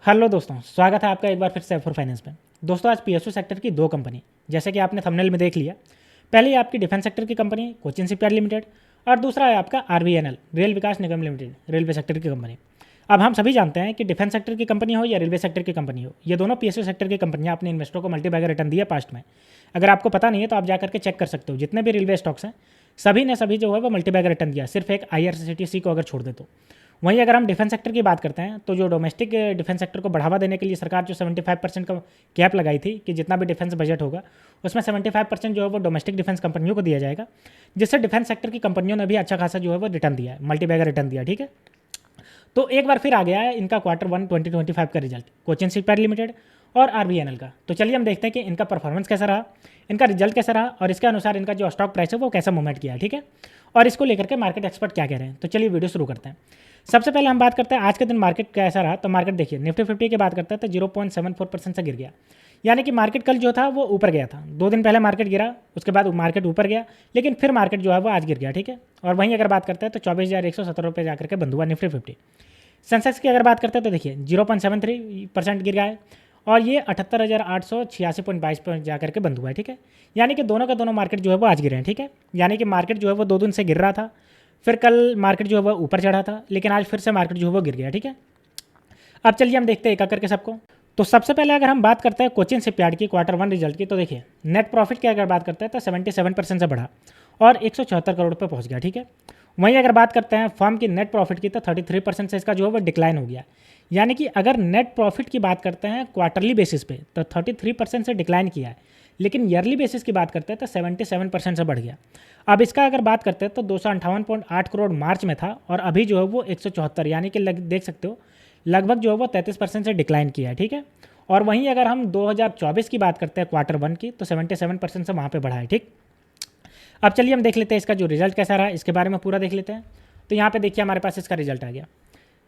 Hello दोस्तों, स्वागत है आपका एक बार फिर से एफोर फाइनेंस में। दोस्तों, आज पीएसयू सेक्टर की दो कंपनी, जैसे कि आपने थंबनेल में देख लिया। पहली है आपकी डिफेंस सेक्टर की कंपनी कोचिन शिपयार्ड लिमिटेड, और दूसरा है आपका आरवीएनएल रेल विकास निगम लिमिटेड, रेलवे सेक्टर की कंपनी। अब हम सभी जानते हैं कि डिफेंस सेक्टर की कंपनी हो या रेलवे सेक्टर की कंपनी हो, ये दोनों पीएसयू सेक्टर की कंपनियां अपने इन्वेस्टरों को मल्टीबैगर रिटर्न दिया पास्ट में। अगर आपको पता नहीं है तो आप जाकर के चेक कर सकते हो, जितने भी रेलवे स्टॉक्स हैं सभी ने सभी जो है वो मल्टीबैगर रिटर्न दिया, सिर्फ एक आईआरसीटीसी को अगर छोड़ दे तो। वहीं अगर हम डिफेंस सेक्टर की बात करते हैं तो जो डोमेस्टिक डिफेंस सेक्टर को बढ़ावा देने के लिए सरकार जो 75% का कैप लगाई थी कि जितना भी डिफेंस बजट होगा उसमें 75% जो है वो डोमेस्टिक डिफेंस कंपनियों को दिया जाएगा, जिससे डिफेंस सेक्टर की कंपनियों ने भी अच्छा खासा जो है वो रिटर्न दिया है, मल्टीबैगर रिटर्न दिया। ठीक है, तो एक बार फिर आ गया है इनका Q1 2025 का रिजल्ट, कोचिन शिपयार्ड लिमिटेड और आरबीएनएल का। तो चलिए हम देखते हैं कि इनका परफॉर्मेंस कैसा रहा, इनका रिजल्ट कैसा रहा, और इसके अनुसार इनका जो स्टॉक प्राइस है वो कैसा मूवमेंट किया है। ठीक है, और इसको लेकर के मार्केट एक्सपर्ट क्या कह रहे हैं। तो चलिए वीडियो शुरू करते हैं। सबसे पहले हम बात करते हैं आज के दिन मार्केट कैसा रहा। तो मार्केट देखिए, निफ्टी 50 की बात करते हैं तो 0.74% से गिर गया, यानी कि मार्केट कल जो था वो ऊपर गया था। 2 दिन पहले मार्केट गिरा, उसके बाद मार्केट ऊपर गया, लेकिन फिर मार्केट जो है वो आज गिर गया। ठीक है, और वहीं अगर बात करते हैं तो 24,170 रुपये जाकर के बंद हुआ निफ्टी 50। सेंसेक्स की अगर बात करते हैं तो देखिए 0.73% गिर गया है, और ये 78,886.22 पॉइंट जाकर के बंद हुआ है। ठीक है, यानी कि दोनों का दोनों मार्केट जो है वो आज गिरे हैं। ठीक है, यानी कि मार्केट जो है वो 2 दिन से गिर रहा था, फिर कल मार्केट जो है वो ऊपर चढ़ा था, लेकिन आज फिर से मार्केट जो है वो गिर गया। ठीक है, अब चलिए हम देखते हैं एक करके सबको। तो सबसे पहले अगर हम बात करते हैं कोचिन शिपयार्ड की Q1 रिजल्ट की, तो देखिए नेट प्रॉफिट की अगर बात करते हैं तो 77% से बढ़ा और 174 करोड़ पे पहुंच गया। ठीक है, वहीं अगर बात करते हैं फर्म की नेट प्रॉफिट की तो 33% से इसका जो है वो डिक्लाइन हो गया। यानी कि अगर नेट प्रॉफिट की बात करते हैं क्वार्टरली बेसिस पे तो 33% से डिक्लाइन किया है, लेकिन ईयरली बेसिस की बात करते हैं तो 77% से बढ़ गया। अब इसका अगर बात करते हैं तो 258.8 करोड़ मार्च में था, और अभी जो है वो 174, यानी कि देख सकते हो लगभग जो है वो 33% से डिक्लाइन किया है। ठीक है, और वहीं अगर हम 2024 की बात करते हैं Q1 की तो 77% से वहाँ पे बढ़ा है। ठीक, अब चलिए हम देख लेते हैं इसका जो रिजल्ट कैसा रहा, इसके बारे में पूरा देख लेते हैं। तो यहाँ पे देखिए हमारे पास इसका रिजल्ट आ गया।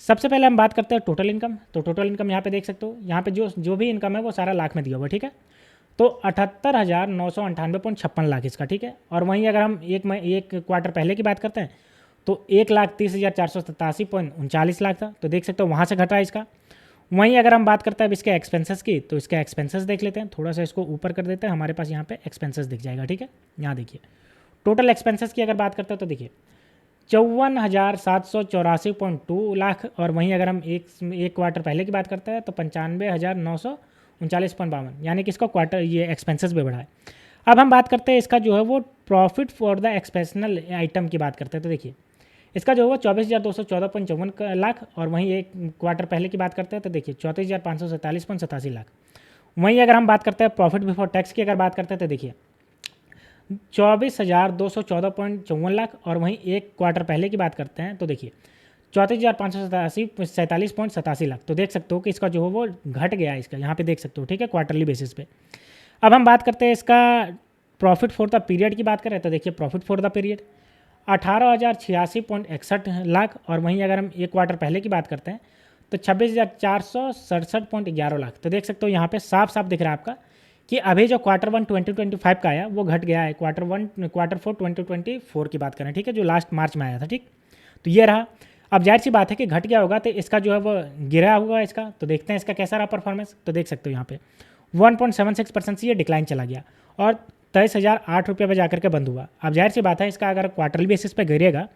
सबसे पहले हम बात करते हैं टोटल इनकम। तो टोटल इनकम यहाँ पे देख सकते हो, यहाँ पे जो जो भी इनकम है वो सारा लाख में दिया हुआ। ठीक है, तो 78,998.56 लाख इसका। ठीक है, और वहीं अगर हम एक क्वार्टर पहले की बात करते हैं तो 1,30,487.39 लाख था। तो देख सकते हो वहाँ से घटा है इसका। वहीं अगर हम बात करते हैं अब इसके एक्सपेंसेस की, तो इसके एक्सपेंसेस देख लेते हैं। थोड़ा सा इसको ऊपर कर देते हैं, हमारे पास यहाँ पे एक्सपेंसेस दिख जाएगा। ठीक है, यहाँ देखिए टोटल एक्सपेंसेस की अगर बात करते हैं तो देखिए 54,784.2 लाख, और वहीं अगर हम एक क्वार्टर पहले की बात करते हैं तो 95,939.52, यानी कि इसका क्वार्टर ये एक्सपेंसेस भी बढ़ा है। अब हम बात करते हैं इसका जो है वो प्रॉफिट फॉर द एक्सपेंशनल आइटम की बात करते हैं। तो देखिए इसका जो है वो 24,214.54 लाख, और वहीं एक क्वार्टर पहले की बात करते हैं तो देखिए 34,547.87 लाख। वहीं अगर हम बात करते हैं प्रॉफिट बिफोर टैक्स की अगर बात करते हैं तो देखिए 24,214.54 लाख, और वहीं एक क्वार्टर पहले की बात करते हैं तो देखिए 34,547.87 लाख। तो देख सकते हो कि इसका जो है वो घट गया है इसका, यहाँ पे देख सकते हो। ठीक है, क्वार्टरली बेसिस पे। अब हम बात करते हैं इसका प्रॉफिट फॉर द पीरियड की बात करें तो देखिए profit for the period 18,086.61 lakh, और वहीं अगर हम एक क्वार्टर पहले की बात करते हैं तो 26,467.11 लाख। तो देख सकते हो यहाँ पे साफ साफ दिख रहा है आपका कि अभी जो Q1 2025 का आया वो घट गया है Q4 2024 की बात करें। ठीक है, जो लास्ट मार्च में आया था। ठीक, तो ये रहा। अब जाहिर सी बात है कि घट गया होगा तो इसका जो है वो गिरा होगा इसका। तो देखते हैं इसका कैसा रहा परफॉर्मेंस। तो देख सकते हो यहाँ पे 1.76% से ये डिक्लाइन चला गया, और 23,008 रुपये पर जाकर के बंद हुआ। अब जाहिर सी बात है इसका अगर क्वार्टरली बेसिस पे गिरेगा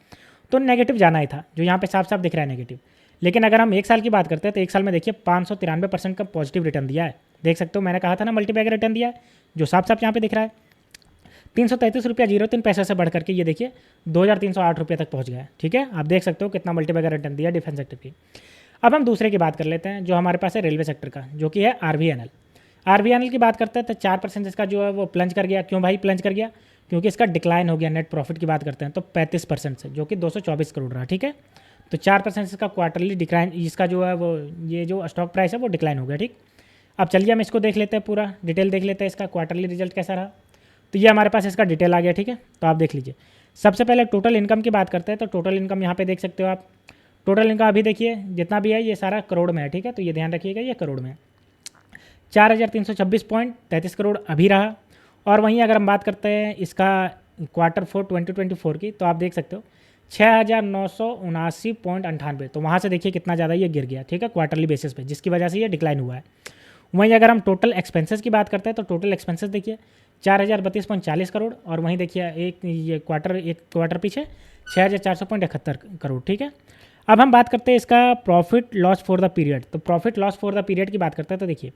तो नेगेटिव जाना ही था, जो यहाँ पे साफ साफ दिख रहा है नेगेटिव। लेकिन अगर हम एक साल की बात करते हैं तो एक साल में देखिए 593% का पॉजिटिव रिटर्न दिया है। देख सकते हो, मैंने कहा था ना मल्टीबैगर रिटर्न दिया है, जो साफ साफ यहाँ पे दिख रहा है। 333.03 रुपये से बढ़ करके ये देखिए 2,308 रुपये तक पहुँच गया है। ठीक है, आप देख सकते हो कितना मल्टीबैगर रिटर्न दिया डिफेंस सेक्टर की। अब हम दूसरे की बात कर लेते हैं जो हमारे पास है रेलवे सेक्टर का, जो कि है आरवीएनएल। आरवीएनएल की बात करते हैं तो 4% इसका जो है वो प्लंज कर गया। क्यों भाई प्लंज कर गया? क्योंकि इसका डिक्लाइन हो गया। नेट प्रॉफिट की बात करते हैं तो 35% से, जो कि 224 करोड़ रहा। ठीक है, तो 4% इसका क्वार्टरली डिक्लाइन, इसका जो है वो ये जो स्टॉक प्राइस है वो डिक्लाइन हो गया। ठीक, अब चलिए हम इसको देख लेते हैं, पूरा डिटेल देख लेते हैं इसका क्वार्टरली रिजल्ट कैसा रहा। तो ये हमारे पास इसका डिटेल आ गया। ठीक है, तो आप देख लीजिए। सबसे पहले टोटल इनकम की बात करते हैं तो टोटल इनकम यहाँ पे देख सकते हो आप। टोटल इनकम अभी देखिए जितना भी है ये सारा करोड़ में है। ठीक है, तो ये ध्यान रखिएगा ये करोड़ में है। 4,326.33 करोड़ अभी रहा। और वहीं अगर हम बात करते हैं इसका Q4 2024 की, तो आप देख सकते हो 6,979.98, तो वहाँ से देखिए कितना ज़्यादा ये गिर गया, ठीक है, क्वार्टरली बेसिस पे, जिसकी वजह से ये डिक्लाइन हुआ है। वहीं अगर हम टोटल एक्सपेंसेस की बात करते हैं तो टोटल एक्सपेंसेस देखिए 4,032.40 करोड़, और वहीं देखिए एक क्वार्टर पीछे 6,400.71 करोड़, ठीक है। अब हम बात करते हैं इसका profit loss for the period. तो profit loss for the period की बात करते हैं तो देखिए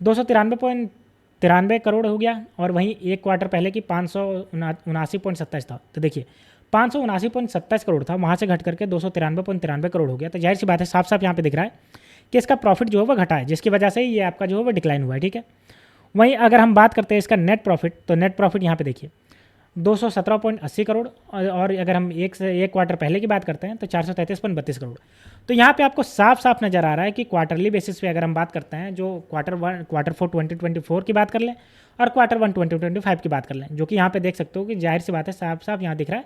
293.93 करोड़ हो गया, और वहीं एक क्वार्टर पहले की 579.27 था। तो देखिए 579.27 करोड़ था, वहाँ से घट करके 293.93 करोड़ हो गया। तो जाहिर सी बात है, साफ साफ यहाँ पे दिख रहा है कि इसका प्रॉफिट जो है वो घटा है, जिसकी वजह से ये आपका जो है वो डिक्लाइन हुआ है, ठीक है। वहीं अगर हम बात करते हैं इसका नेट प्रॉफिट, तो नेट प्रॉफिट यहाँ पे देखिए 217.80 करोड़, और अगर हम एक क्वार्टर पहले की बात करते हैं तो 433.32 करोड़। तो यहाँ पे आपको साफ साफ नज़र आ रहा है कि क्वार्टरली बेसिस पे अगर हम बात करते हैं, जो क्वार्टर 4 2024 की बात कर लें और क्वार्टर 1 2025 की बात कर लें, जो कि यहाँ पे देख सकते हो कि जाहिर सी बात है, साफ साफ यहाँ दिख रहा है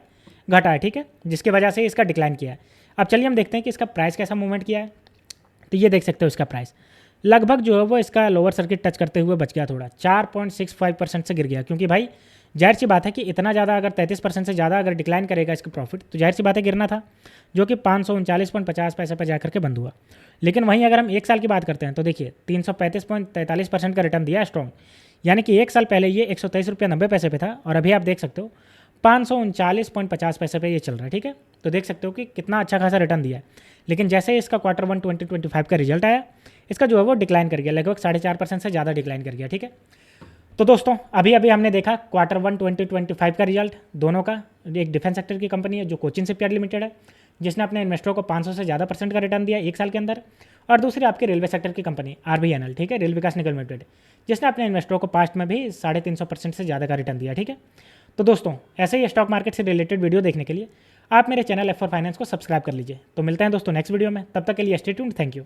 घटा है, ठीक है, जिसकी वजह से इसका डिक्लाइन किया है। अब चलिए हम देखते हैं कि इसका प्राइस कैसा मूवमेंट किया है। तो ये देख सकते हो इसका प्राइस लगभग जो है वो इसका लोअर सर्किट टच करते हुए बच गया, थोड़ा 4.65% से गिर गया, क्योंकि भाई जाहिर सी बात है कि इतना ज़्यादा अगर 33% से ज़्यादा अगर डिक्लाइन करेगा इसका प्रॉफिट, तो जाहिर सी बात है गिरना था, जो कि 539.50 पर जाकर के बंद हुआ। लेकिन वहीं अगर हम एक साल की बात करते हैं तो देखिए 335.43% का रिटर्न दिया है स्ट्रॉन्ग, यानी कि एक साल पहले ये 123.90 पे था, और अभी आप देख सकते हो 539.50 पे ये चल रहा है, ठीक है। तो देख सकते हो कि कितना अच्छा खासा रिटर्न दिया है। लेकिन जैसे ही इसका क्वार्टर 1 2025 का रिजल्ट आया, इसका जो है वो डिक्लाइन कर गया, लगभग 4.5% से ज़्यादा डिक्लाइन कर गया, ठीक है। तो दोस्तों अभी अभी हमने देखा क्वार्टर 1 2025 का रिजल्ट दोनों का। एक डिफेंस सेक्टर की कंपनी है जो कोचिन शिपयार्ड लिमिटेड है, जिसने अपने इन्वेस्टरों को 500 से ज़्यादा % का रिटर्न दिया एक साल के अंदर, और दूसरी आपके रेलवे सेक्टर की कंपनी RVNL, ठीक है, रेल विकास निगम लिमिटेड, जिसने अपने इन्वेस्टरों को पास्ट में भी 350% से ज़्यादा का रिटर्न दिया, ठीक है। तो दोस्तों ऐसे ही स्टॉक मार्केट से रिलेटेड वीडियो देखने के लिए आप मेरे चैनल F4 फाइनेंस को सब्सक्राइब कर लीजिए। तो मिलते हैं दोस्तों नेक्स्ट वीडियो में, तब तक के लिए स्टे ट्यून्ड, थैंक यू।